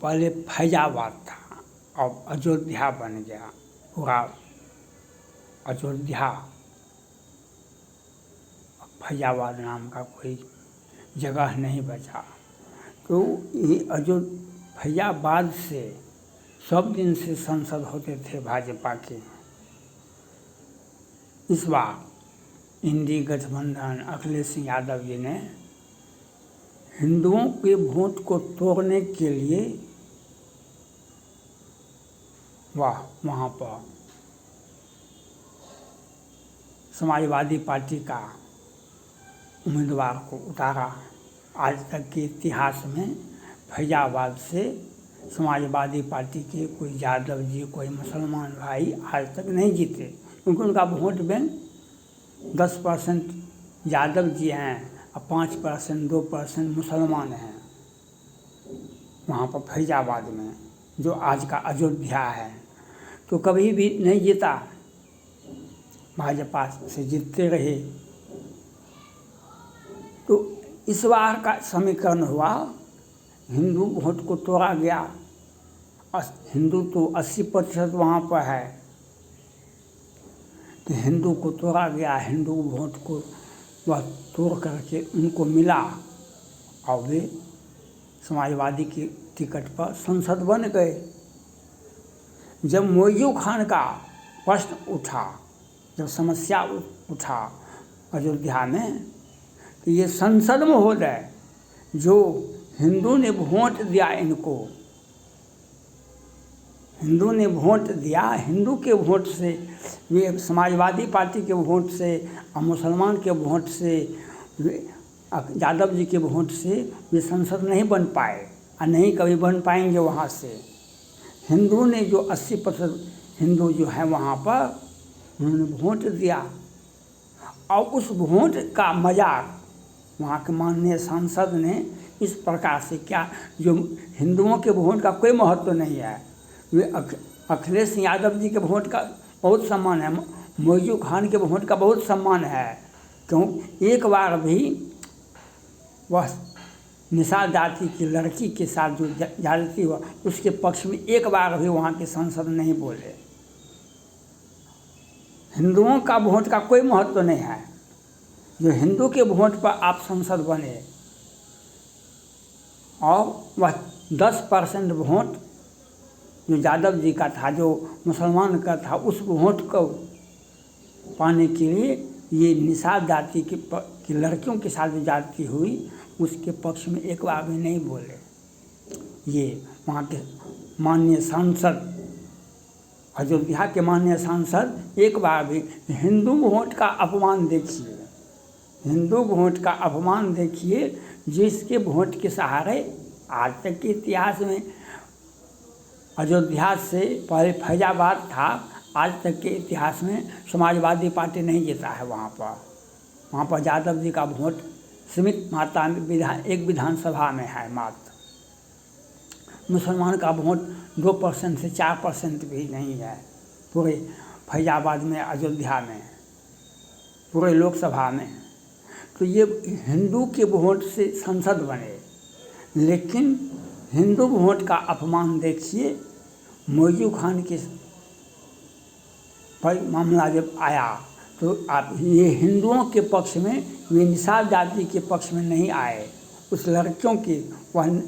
पहले फैजाबाद था, अब अयोध्या बन गया। पूरा अयोध्या, फैजाबाद नाम का कोई जगह नहीं बचा। तो ये फैजाबाद से सब दिन से संसद होते थे भाजपा के। इस बार इंडी गठबंधन अखिलेश यादव जी ने हिंदुओं के वोट को तोड़ने के लिए वहाँ पर समाजवादी पार्टी का उम्मीदवार को उतारा। आज तक के इतिहास में फैजाबाद से समाजवादी पार्टी के कोई यादव जी, कोई मुसलमान भाई आज तक नहीं जीते, क्योंकि उनका वोट बैंक 10% यादव जी हैं और 5% 2% मुसलमान हैं वहाँ पर फैजाबाद में, जो आज का अयोध्या है। तो कभी भी नहीं जीता, भाजपा से जीतते रहे। तो इस बार का समीकरण हुआ, हिंदू वोट को तोड़ा गया। हिंदू तो 80% वहाँ पर है, तो हिंदू को तोड़ा गया। हिंदू वोट को वह तोड़ करके उनको मिला और वे समाजवादी की टिकट पर सांसद बन गए। जब मोइजू खान का प्रश्न उठा, जब समस्या उठा अयोध्या में, तो ये संसद महोदय जो हिंदू ने वोट दिया, इनको हिंदू ने वोट दिया, हिंदू के वोट से, वे समाजवादी पार्टी के वोट से और मुसलमान के वोट से, यादव जी के वोट से वे संसद नहीं बन पाए और नहीं कभी बन पाएंगे। वहाँ से हिंदू ने जो 80% हिंदू जो है वहाँ पर, उन्होंने वोट दिया और उस वोट का मजाक वहाँ के माननीय सांसद ने इस प्रकार से किया। जो हिंदुओं के वोट का कोई महत्व नहीं है, वे अखिलेश यादव जी के वोट का बहुत सम्मान है, मोइजू खान के वोट का बहुत सम्मान है। क्यों? एक बार भी वह निषाद जाति की लड़की के साथ जो ज्यादती हुआ, उसके पक्ष में एक बार भी वहाँ के सांसद नहीं बोले। हिंदुओं का वोट का कोई महत्व नहीं है। जो हिंदू के वोट पर आप संसद बने और वह 10% वोट जो यादव जी का था, जो मुसलमान का था, उस वोट को पाने के लिए ये निषाद जाति की लड़कियों के साथ जो जाति हुई, उसके पक्ष में एक बार भी नहीं बोले। ये वहाँ के माननीय सांसद, अयोध्या के माननीय सांसद एक बार भी, हिंदू वोट का अपमान देखिए, हिंदू वोट का अपमान देखिए, जिसके वोट के सहारे आज तक के इतिहास में अयोध्या से पहले फैजाबाद था, आज तक के इतिहास में समाजवादी पार्टी नहीं जीता है। वहाँ पर यादव जी का वोट सीमित मात्रा में एक विधानसभा में है मात्र। मुसलमान का वोट 2% से 4% भी नहीं है पूरे फैजाबाद में, अयोध्या में, पूरे लोकसभा में। तो ये हिंदू के वोट से संसद बने, लेकिन हिंदू वोट का अपमान देखिए। मोइजू खान के पर मामला जब आया, तो आप ये हिंदुओं के पक्ष में, वे निषाद जाति के पक्ष में नहीं आए। उस लड़कियों की, वह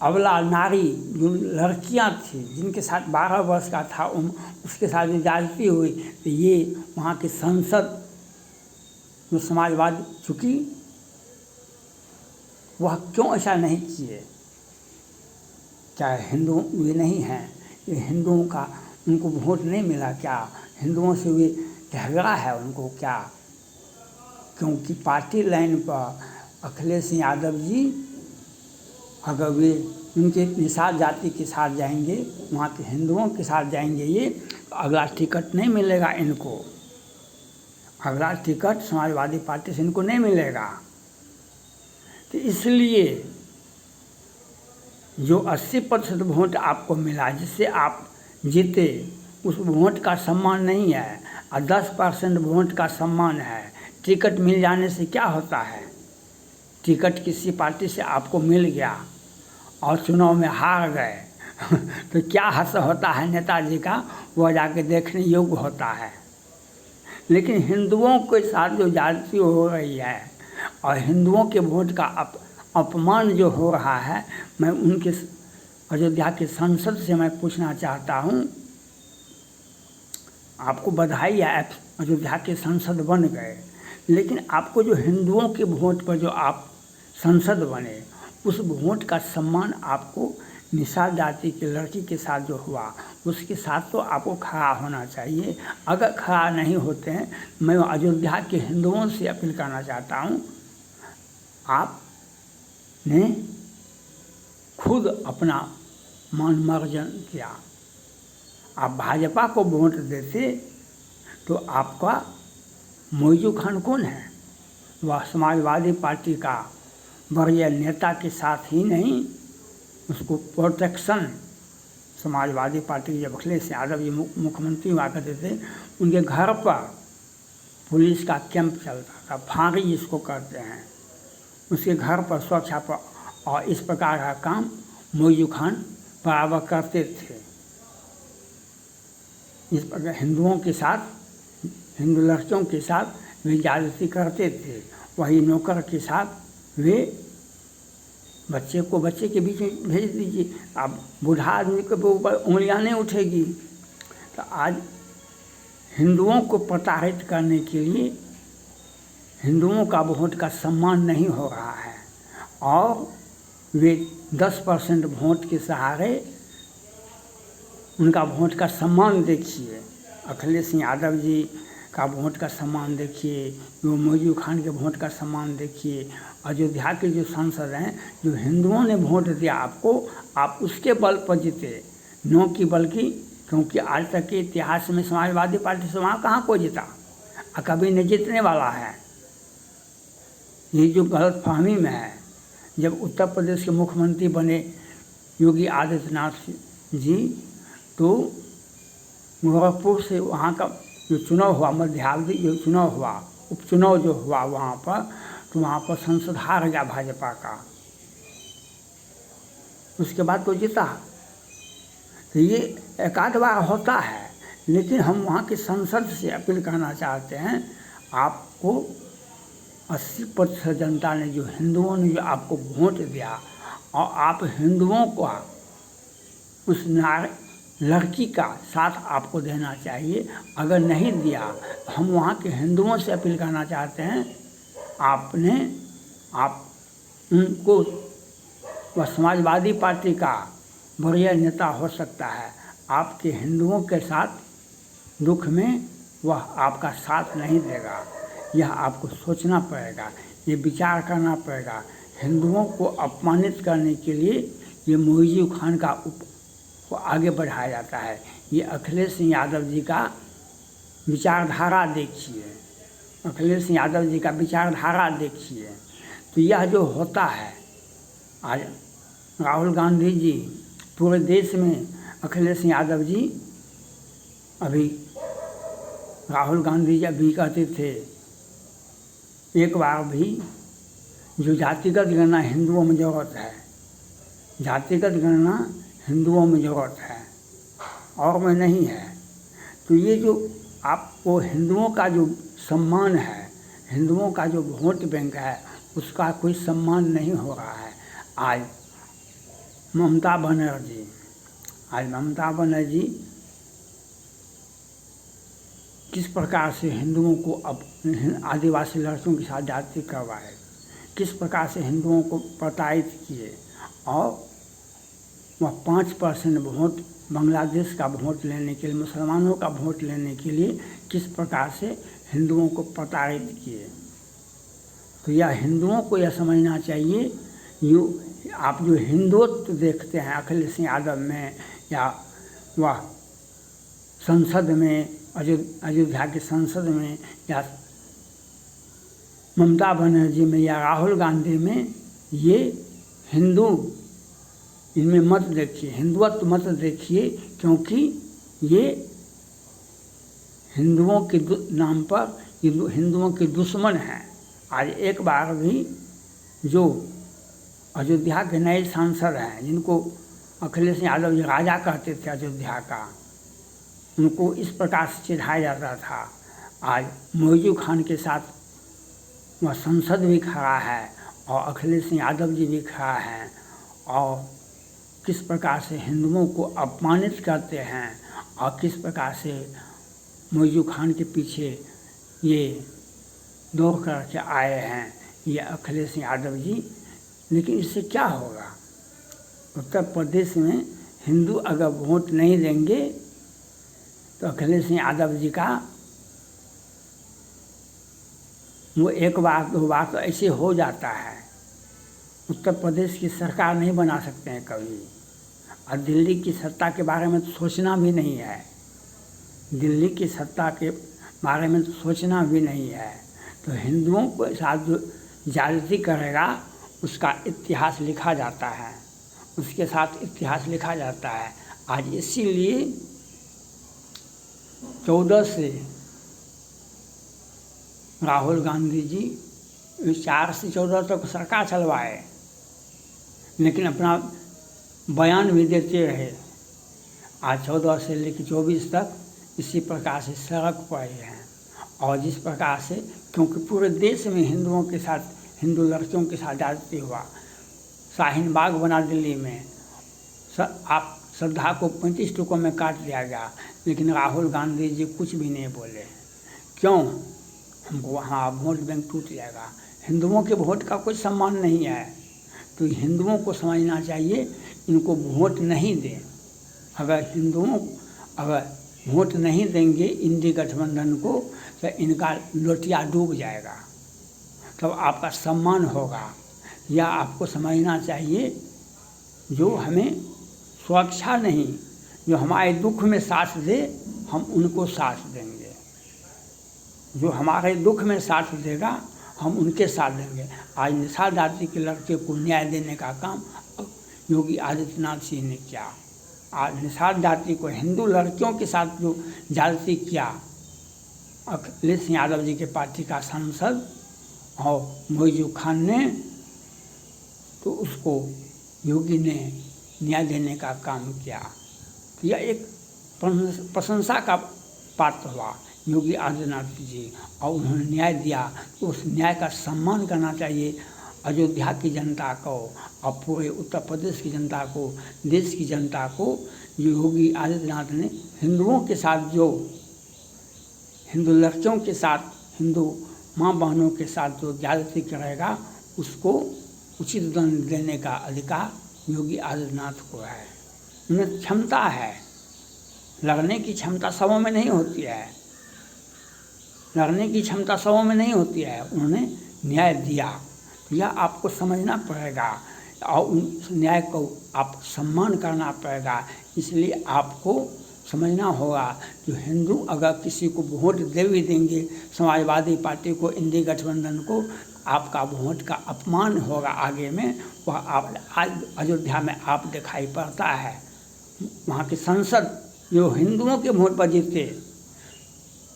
अबला नारी जो लड़कियां थी, जिनके साथ 12 वर्ष का था उसके साथ जो ज्यादती हुई, तो ये वहाँ के संसद जो समाजवाद चुकी, वह क्यों ऐसा नहीं किए? क्या हिंदू वे नहीं हैं? ये हिंदुओं का उनको वोट नहीं मिला क्या? हिंदुओं से वे झगड़ा है उनको क्या? क्योंकि पार्टी लाइन पर अखिलेश यादव जी, अगर वे उनके निषाद जाति के साथ जाएंगे, वहाँ के हिंदुओं के साथ जाएंगे, ये तो अगला टिकट नहीं मिलेगा इनको। अगला टिकट समाजवादी पार्टी से इनको नहीं मिलेगा। तो इसलिए जो 80% वोट आपको मिला, जिससे आप जीते, उस वोट का सम्मान नहीं है, और 10% वोट का सम्मान है। टिकट मिल जाने से क्या होता है? टिकट किसी पार्टी से आपको मिल गया और चुनाव में हार गए तो क्या हश्र होता है नेताजी का, वह जाके देखने योग्य होता है। लेकिन हिंदुओं के साथ जो ज्यादती हो रही है और हिंदुओं के वोट का अपमान जो हो रहा है, मैं उनके अयोध्या के संसद से मैं पूछना चाहता हूँ, आपको बधाई है, आप अयोध्या के संसद बन गए, लेकिन आपको जो हिंदुओं के वोट पर जो आप संसद बने, उस वोट का सम्मान आपको निषाद जाति की लड़की के साथ जो हुआ उसके साथ तो आपको खड़ा होना चाहिए। अगर खड़ा नहीं होते हैं, मैं अयोध्या के हिंदुओं से अपील करना चाहता हूँ, आपने खुद अपना मान मर्जन किया। आप भाजपा को वोट देते तो आपका मोइजू खान कौन है? वह समाजवादी पार्टी का वरीय नेता के साथ ही नहीं, उसको प्रोटेक्शन, समाजवादी पार्टी जब अखिलेश यादव जी मुख्यमंत्री हुआ करते थे, उनके घर पर पुलिस का कैंप चलता था, फांगी जिसको कहते हैं, उसके घर पर सुरक्षा पर, और इस प्रकार का काम मोइजू खान बराबर करते थे। इस प्रकार हिंदुओं के साथ, हिंदू लड़कियों के साथ वे ज्यादती करते थे। वही नौकर के साथ वे बच्चे के बीच में भेज दीजिए, अब बूढ़ा आदमी के ऊपर उंगलियां नहीं उठेगी। तो आज हिंदुओं को प्रताड़ित करने के लिए हिंदुओं का वोट का सम्मान नहीं हो रहा है और वे 10% वोट के सहारे उनका वोट का सम्मान देखिए, अखिलेश यादव जी का वोट का सम्मान देखिए, वो मोइजू खान के वोट का सम्मान देखिए। अयोध्या के जो सांसद हैं, जो हिंदुओं ने वोट दिया आपको, आप उसके बल पर जीते, नो की बल्कि, क्योंकि आज तक के इतिहास में समाजवादी पार्टी से वहाँ कहाँ कोई जीता और कभी नहीं जीतने वाला है। ये जो गलतफहमी में है, जब उत्तर प्रदेश के मुख्यमंत्री बने योगी आदित्यनाथ जी, तो गोरखपुर से वहाँ का जो चुनाव हुआ, मध्यावधि जो चुनाव हुआ, उपचुनाव जो हुआ वहाँ पर, तो वहाँ पर संसद हार गया भाजपा का, उसके बाद तो जीता। तो ये एक आध बार होता है, लेकिन हम वहाँ के संसद से अपील करना चाहते हैं, आपको 80% जनता ने, जो हिंदुओं ने जो आपको वोट दिया, और आप हिंदुओं को उस लड़की का साथ आपको देना चाहिए। अगर नहीं दिया, हम वहाँ के हिंदुओं से अपील करना चाहते हैं, आप उनको, वह समाजवादी पार्टी का वरीय नेता हो सकता है, आपके हिंदुओं के साथ दुख में वह आपका साथ नहीं देगा। यह आपको सोचना पड़ेगा, ये विचार करना पड़ेगा। हिंदुओं को अपमानित करने के लिए ये मोइजू खान का को आगे बढ़ाया जाता है। ये अखिलेश यादव जी का विचारधारा देखिए, अखिलेश यादव जी का विचारधारा देखिए। तो यह जो होता है, आज राहुल गांधी जी पूरे देश में, अखिलेश यादव जी, अभी राहुल गांधी जी अभी कहते थे, एक बार भी जो जातिगत गणना हिंदुओं में ज़रूरत है, जातिगत गणना हिंदुओं में ज़रूरत है और में नहीं है। तो ये जो आपको हिंदुओं का जो सम्मान है, हिंदुओं का जो वोट बैंक है, उसका कोई सम्मान नहीं हो रहा है। आज ममता बनर्जी किस प्रकार से हिंदुओं को अब आदिवासी लड़कियों के साथ जाति करवाए, किस प्रकार से हिंदुओं को प्रताड़ित किए, और वह 5% वोट बांग्लादेश का वोट लेने के लिए, मुसलमानों का वोट लेने के लिए किस प्रकार से हिंदुओं को प्रताड़ित किए। तो यह हिंदुओं को यह समझना चाहिए, आप जो हिंदुत्व देखते हैं अखिलेश यादव में, या वह संसद में, अयोध्या के संसद में, या ममता बनर्जी में, या राहुल गांधी में, ये हिंदू, इनमें मत देखिए, हिंदुत्व मत देखिए, क्योंकि ये हिंदुओं के नाम पर हिंदुओं के दुश्मन हैं। आज एक बार भी जो अयोध्या के नए सांसद हैं, जिनको अखिलेश यादव जी राजा कहते थे अयोध्या का, उनको इस प्रकार से चिढ़ाया जाता था। आज मौजू खान के साथ वह संसद भी खड़ा है और अखिलेश यादव जी भी खड़ा हैं, और किस प्रकार से हिंदुओं को अपमानित करते हैं और किस प्रकार से मौजू खान के पीछे ये दौड़ करके आए हैं ये अखिलेश यादव जी। लेकिन इससे क्या होगा? उत्तर प्रदेश में हिंदू अगर वोट नहीं देंगे तो अखिलेश यादव जी का वो एक बार दो बार तो ऐसे हो जाता है। उत्तर प्रदेश की सरकार नहीं बना सकते हैं कभी, और दिल्ली की सत्ता के बारे में तो सोचना भी नहीं है। दिल्ली की सत्ता के बारे में तो सोचना भी नहीं है। तो हिंदुओं के साथ जो ज्यादती करेगा उसका इतिहास लिखा जाता है, उसके साथ इतिहास लिखा जाता है। आज इसीलिए 14 से राहुल गांधी जी 4 से 14 तक सरकार चलवाए, लेकिन अपना बयान भी देते रहे। आज 14 से लेकर 24 तक इसी प्रकार से सड़क पर हैं। और जिस प्रकार से, क्योंकि पूरे देश में हिंदुओं के साथ, हिंदू लड़कियों के साथ ज्यादती हुआ। शाहीन बाग बना दिल्ली में, आप श्रद्धा को 35 टुकड़ों में काट दिया गया, लेकिन राहुल गांधी जी कुछ भी नहीं बोले। क्यों? हमको वहाँ वोट बैंक टूट जाएगा। हिंदुओं के वोट का कोई सम्मान नहीं है। तो हिंदुओं को समझना चाहिए इनको वोट नहीं दें। अगर वोट नहीं देंगे इंडी गठबंधन को तो इनका लोटिया डूब जाएगा, तब आपका सम्मान होगा। या आपको समझना चाहिए जो हमें सुरक्षा नहीं, जो हमारे दुख में साथ दे हम उनको साथ देंगे। जो हमारे दुख में साथ देगा हम उनके साथ देंगे। आज निषाद जाति के लड़के को न्याय देने का काम योगी आदित्यनाथ जी ने किया। आज निषाद जाति को, हिंदू लड़कियों के साथ जो ज्यादती किया अखिलेश यादव जी के पार्टी का सांसद और मौजू खान ने, तो उसको योगी ने न्याय देने का काम किया। तो यह एक प्रशंसा का पात्र हुआ योगी आदित्यनाथ जी, और उन्होंने न्याय दिया। तो उस न्याय का सम्मान करना चाहिए अयोध्या की जनता को और पूरे उत्तर प्रदेश की जनता को, देश की जनता को। योगी आदित्यनाथ ने हिंदुओं के साथ, जो हिंदू लड़कियों के साथ, हिंदू माँ बहनों के साथ जो ज्यादती करेगा उसको उचित दंड देने का अधिकार योगी आदित्यनाथ को है। उन्हें क्षमता है, लड़ने की क्षमता सबों में नहीं होती है, लड़ने की क्षमता सबों में नहीं होती है। उन्होंने न्याय दिया, यह आपको समझना पड़ेगा और उस न्याय को आप सम्मान करना पड़ेगा। इसलिए आपको समझना होगा कि हिंदू अगर किसी को वोट दे भी देंगे, समाजवादी पार्टी को, इंडी गठबंधन को, आपका वोट का अपमान होगा आगे में। वह आप आज अयोध्या में आप दिखाई पड़ता है। वहाँ के सांसद जो हिंदुओं के वोट पर जीते,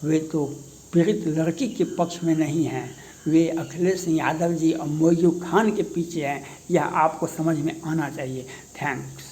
वे तो पीड़ित लड़की के पक्ष में नहीं हैं, वे अखिलेश यादव जी और मौजू खान के पीछे हैं। यह आपको समझ में आना चाहिए। थैंक्स।